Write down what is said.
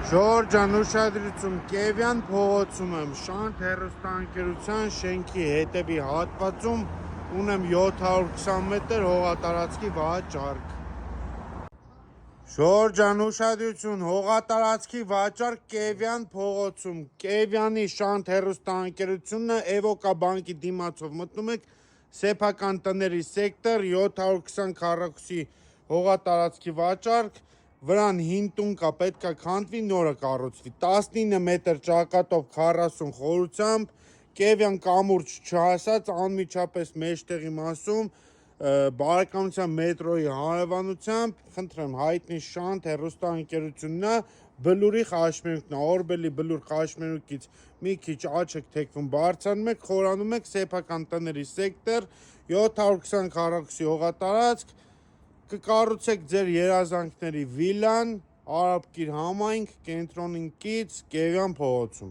Ժորժան ուշադրություն Կևյան փողոցում եմ Շանթ հեռուստաընկերության շենքի հետևի հատվածում ունեմ 720 մետր հողատարածքի վաճառք։ Ժորժան ուշադրություն հողատարածքի վաճառք Կևյան փողոցում Կևյանի Շանթ հեռուստաընկերությունը Էվոկա բանկի դիմացով մտնում եք սեփական տների սեկտոր 720 քառակուսի հողատարածքի վաճառք Վրան հին տուն կա, պետք է քանդվի, նորը կառուցվի 19 մետր ճակատով 40 խորությամբ Կևյան կամուրջ չհասած անմիջապես մեջտեղի մասում բարեկամության մետրոյի հարևանությամբ խնդրեմ հայտնի Շանթ հեռուստաընկերությունն է բլուրի խաշմերուկն է օրբելի բլուր խաշմերուկից մի քիչ աջ եք թեքվում բարձրանում եք խորանում եք սեփական տների սեկտոր 720 քառակուսի հողատարածք կկառուցեք ձեր երազանքների վիլան Արաբկիր համայնք կենտրոնին կից Կևյան փողոցում